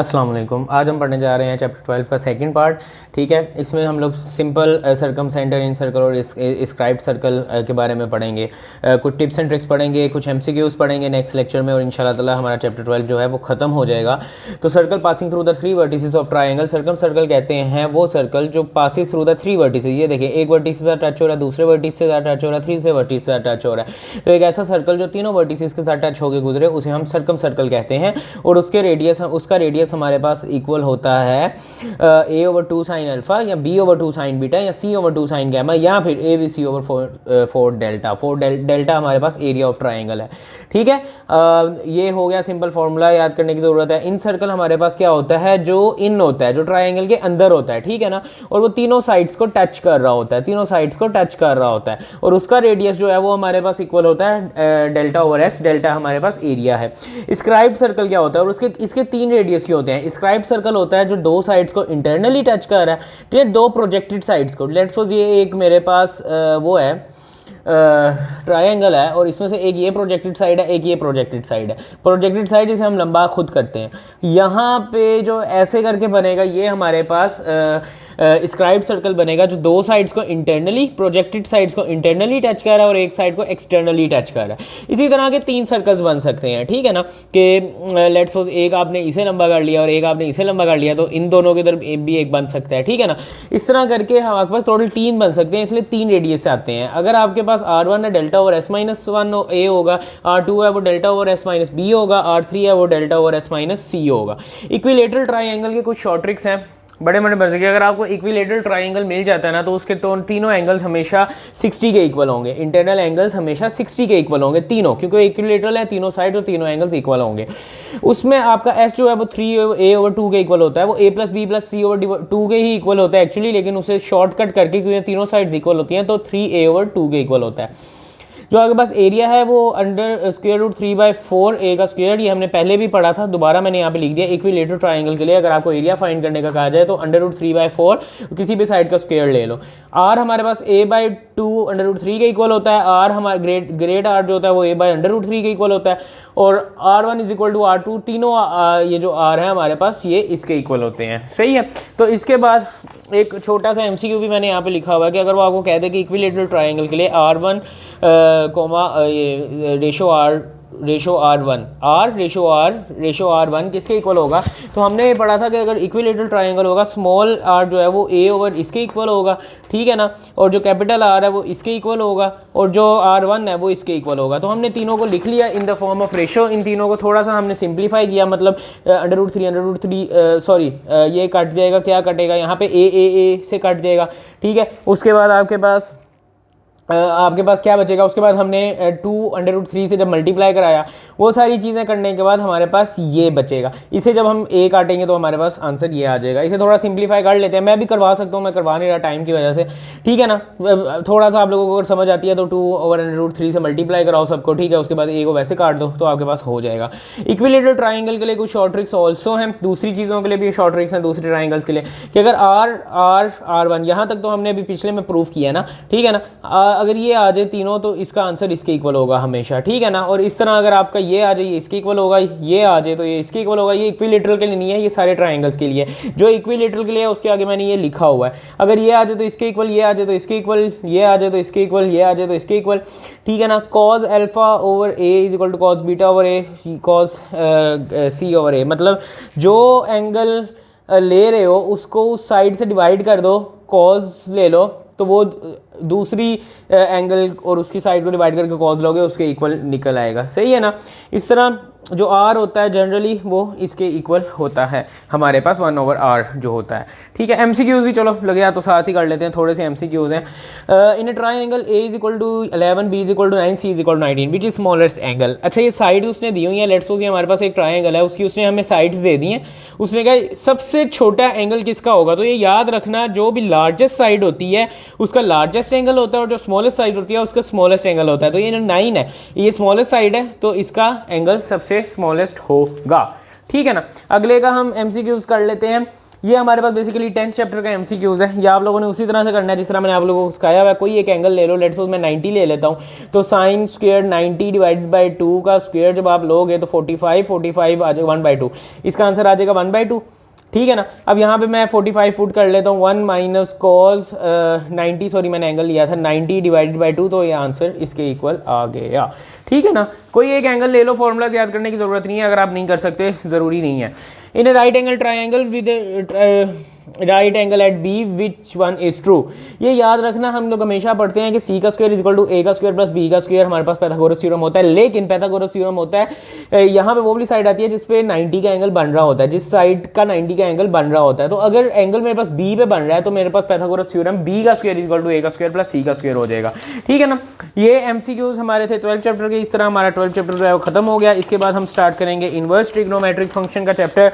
अस्सलाम वालेकुम। आज हम पढ़ने जा रहे हैं चैप्टर 12 का सेकंड पार्ट। ठीक है, इसमें हम लोग सिंपल सर्कम सेंटर इन सर्कल और स्क्राइब्ड सर्कल के बारे में पढ़ेंगे। कुछ टिप्स एंड ट्रिक्स पढ़ेंगे, कुछ एमसीक्यूज पढ़ेंगे नेक्स्ट लेक्चर में और इंशाल्लाह ताला हमारा चैप्टर 12 जो है वो ख़त्म हो जाएगा। तो circle passing through the 3 vertices of triangle, circum circle कहते हैं वो सर्कल जो पासिस थ्रू द 3 वर्टिसेस। ये देखिए, एक वर्टिस से टच हो रहा है, दूसरे वर्टिस से टच हो रहा है, तीसरे वर्टिस से टच हो रहा है। तो एक ऐसा सर्कल जो तीनों वर्टिसेस के साथ टच होकर गुजरे उसे हम सर्कम सर्कल कहते हैं। और उसका रेडियस हमारे पास इक्वल होता है a/2 साइन अल्फा या b/2 साइन बीटा या c/2 साइन गैमा या फिर ABC/4 डेल्टा। 4 डेल्टा हमारे पास एरिया ऑफ ट्राइंगल है। ठीक है, ये हो गया सिंपल फॉर्मूला, याद करने की जरूरत है। इन सर्कल हमारे पास क्या होता है, जो इन होता है, जो ट्राइंगल के अंदर होता है, ठीक है ना, और वो तीनों साइड्स को टच कर रहा होता है, तीनों साइड्स को टच कर रहा होता है और उसका रेडियस जो है वो हमारे पास इक्वल होता है डेल्टा/s। डेल्टा हमारे पास एरिया है। स्क्राइब्ड सर्कल क्या होता है, और इसके 3 रेडियस के होते हैं। स्क्राइब्ड सर्कल होता है जो 2 साइड्स को इंटरनली टच कर रहा है, ठीक है, 2 प्रोजेक्टेड साइड्स को। लेट्स सपोज ये एक मेरे पास वो है ट्रायंगल है और इसमें से एक ये प्रोजेक्टेड साइड है, एक ये प्रोजेक्टेड साइड है। प्रोजेक्टेड साइड जिसे हम लंबा खुद करते हैं, यहाँ पे जो ऐसे करके बनेगा ये हमारे पास स्क्राइब्ड सर्कल बनेगा जो 2 साइड्स को इंटरनली, प्रोजेक्टेड साइड्स को इंटरनली टच कर रहा है और एक साइड को एक्सटर्नली टच कर रहा है। इसी तरह के 3 सर्कल्स बन सकते हैं, ठीक है ना, कि लेट्स सपोज एक आपने इसे लंबा कर लिया और एक आपने इसे लंबा कर लिया, तो इन दोनों के इधर भी एक बन सकता है, ठीक है ना। इस तरह करके हमारे पास टोटल 3 बन सकते हैं, इसलिए 3 रेडियस से आते हैं। अगर आपके पास R1 है डेल्टा/s-1 a होगा, R2 है वो डेल्टा/s-b होगा, R3 है वो डेल्टा/s-c होगा। इक्विलेटरल ट्राइंगल के कुछ शॉर्ट ट्रिक्स हैं, बड़े बन सके। अगर आपको इक्विलेटरल ट्राइंगल मिल जाता है ना, तो उसके तो तीनों एंगल्स हमेशा 60 के इक्वल होंगे। इंटरनल एंगल्स हमेशा 60 के इक्वल होंगे तीनों, क्योंकि इक्विलेटरल है, तीनों साइड और तीनों एंगल्स इक्वल होंगे। उसमें आपका s जो है वो 3a/2 के इक्वल होता है, वो a+b+c/2 के ही इक्वल होता है एक्चुअली, लेकिन उसे शॉर्टकट करके क्योंकि तीनों साइड्स इक्वल होती हैं तो 3a/2 के इक्वल होता है। जो आपके पास एरिया है वो अंडर √3/4 a का स्क्वायर, ये हमने पहले भी पढ़ा था, दोबारा मैंने यहाँ पे लिख दिया। इक्विलेटरल ट्राइंगल के लिए अगर आपको एरिया फाइंड करने का कहा जाए तो अंडर√3/4 किसी भी साइड का स्क्वायर ले लो। r हमारे पास a/2 √3 के इक्वल होता है। r हमारा ग्रेट r जो होता है वो a/√3 के इक्वल होता है और r1 = r2, तीनों ये जो r है हमारे पास ये इसके इक्वल होते हैं। सही है, तो इसके बाद एक छोटा सा एमसीक्यू भी मैंने यहाँ पे लिखा हुआ है कि अगर वो आपको कह दे कि इक्विलेटरल ट्राइंगल के लिए R1 ये रेशो R1 किसके इक्वल होगा, तो हमने ये पढ़ा था कि अगर इक्विलेटरल ट्राइंगल होगा, स्मॉल r जो है वो a/ इसके इक्वल होगा, ठीक है ना, और जो कैपिटल R है वो इसके इक्वल होगा और जो R1 है वो इसके इक्वल होगा। तो हमने तीनों को लिख लिया in the form of ratio. इन तीनों को थोड़ा सा हमने सिंप्लीफाई किया, मतलब √3 सॉरी ये कट जाएगा, क्या कटेगा यहाँ पे a से कट जाएगा, ठीक है। उसके बाद आपके पास क्या बचेगा, उसके बाद हमने 2√3 से जब मल्टीप्लाई कराया, वो सारी चीज़ें करने के बाद हमारे पास ये बचेगा। इसे जब हम a काटेंगे तो हमारे पास आंसर ये आ जाएगा। इसे थोड़ा सिंप्लीफाई कर लेते हैं, मैं भी करवा सकता हूँ, मैं करवा नहीं रहा टाइम की वजह से, ठीक है ना। थोड़ा सा आप लोगों को अगर समझ आती है तो 2/√3 से मल्टीप्लाई कराओ सबको, ठीक है, उसके बाद a को वैसे काट दो तो आपके पास हो जाएगा। इक्विलेटरल ट्राइंगल के लिए कुछ शॉर्ट ट्रिक्स ऑल्सो हैं, दूसरी चीज़ों के लिए भी शॉर्ट ट्रिक्स हैं, दूसरे ट्राइंगल्स के लिए, कि अगर R1 यहाँ तक तो हमने अभी पिछले में प्रूफ किया ना, ठीक है ना। अगर ये आ जाए तीनों तो इसका आंसर इसके इक्वल होगा हमेशा, ठीक है ना। और इस तरह अगर आपका ये आ जाए, ये इसके इक्वल होगा, ये आ जाए तो ये इसके इक्वल होगा। ये इक्विलेटरल के लिए नहीं है, ये सारे ट्राइंगल्स के लिए। जो इक्विलेटरल के लिए है उसके आगे मैंने ये लिखा हुआ है, अगर ये आ जाए तो इसके इक्वल, ये आ जाए तो इसके इक्वल, ये आ जाए तो इसके इक्वल, ये आ जाए तो इसके इक्वल, ठीक है ना। cos α/a = cos β/a cos c/a, मतलब जो एंगल ले रहे हो उसको उस साइड से डिवाइड कर दो, cos ले लो तो वो दूसरी एंगल और उसकी साइड को डिवाइड करके कॉस लोगे, उसके इक्वल निकल आएगा। सही है ना। इस तरह जो r होता है जनरली वो इसके इक्वल होता है, हमारे पास 1/r जो होता है, ठीक है। एमसीक्यूज भी चलो लगे या तो साथ ही कर लेते हैं, थोड़े से एमसीक्यूज हैं। In a triangle a = 11, b = 9, c = 19 which is smallest angle. अच्छा, ये साइड्स उसने दी हुई हैं, लेट्स सपोज हमारे पास एक ट्राइंगल है, उसकी उसने हमें साइड्स दे दी हैं। उसने कहा सबसे छोटा एंगल किसका होगा, तो ये याद रखना जो भी लार्जेस्ट साइड होती है उसका लार्जेस्ट एंगल होता है और जो स्मॉलेस्ट साइड होती है उसका स्मॉलेस्ट एंगल होता है। तो ये 9 है, ये स्मॉलेस्ट साइड है तो इसका एंगल सबसे स्मॉलेस्ट होगा, ठीक है ना। अगले का हम एमसीक्यूज कर लेते हैं। ये हमारे पास बेसिकली 10th चैप्टर का MCQs है। ये आप लोगों ने उसी तरह से करना है जिस तरह मैंने आप लोगों को सिखाया हुआ है। कोई एक एंगल ले लो, लेट्स सपोज मैं 90 ले लेता हूँ, तो साइन स्क्वायर 90 डिवाइडेड बाई 2 का स्क्वायर जब आप लोगे तो 45 आ जाएगा 1/2, इसका आंसर आ जाएगा 1/2, ठीक है ना। अब यहाँ पे मैं 45 फुट कर लेता हूँ, 1 माइनस कॉस 90, सॉरी मैंने एंगल लिया था 90 डिवाइडेड बाई 2, तो ये आंसर इसके इक्वल आ गया, ठीक है ना। कोई एक एंगल ले लो, फॉर्मूलाज याद करने की ज़रूरत नहीं है, अगर आप नहीं कर सकते ज़रूरी नहीं है। In right angle triangle with right angle at B which one is true, ये याद रखना, हम लोग हमेशा पढ़ते हैं कि सी का स्क्वायर इक्वल टू ए का स्क्वायर प्लस बी का स्क्वायर, हमारे पास पाइथागोरस थ्योरम होता है, लेकिन पाइथागोरस थ्योरम होता है यहाँ पे वो वाली साइड आती है जिस पे 90 का एंगल बन रहा होता है, जिस साइड का 90 का एंगल बन रहा होता है। तो अगर एंगल मेरे पास बी पे बन रहा है तो मेरे पास पाइथागोरस थ्योरम बी का स्क्वायर इक्वल टू ए का स्क्वायर प्लस सी का स्क्वायर हो जाएगा, ठीक है ना। ये MCQs हमारे थे 12 चैप्टर के। इस तरह हमारा 12 चैप्टर जो है वो खत्म हो गया। इसके बाद हम स्टार्ट करेंगे इन्वर्स ट्रिग्नोमेट्रिक फंक्शन का चैप्टर,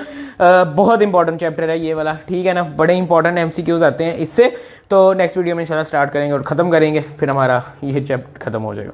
बहुत इंपॉर्टेंट चैप्टर है ये वाला, ठीक है ना। बड़े इंपॉर्टेंट MCQs आते हैं इससे, तो नेक्स्ट वीडियो में इंशाल्लाह स्टार्ट करेंगे और ख़त्म करेंगे, फिर हमारा ये चैप्टर ख़त्म हो जाएगा।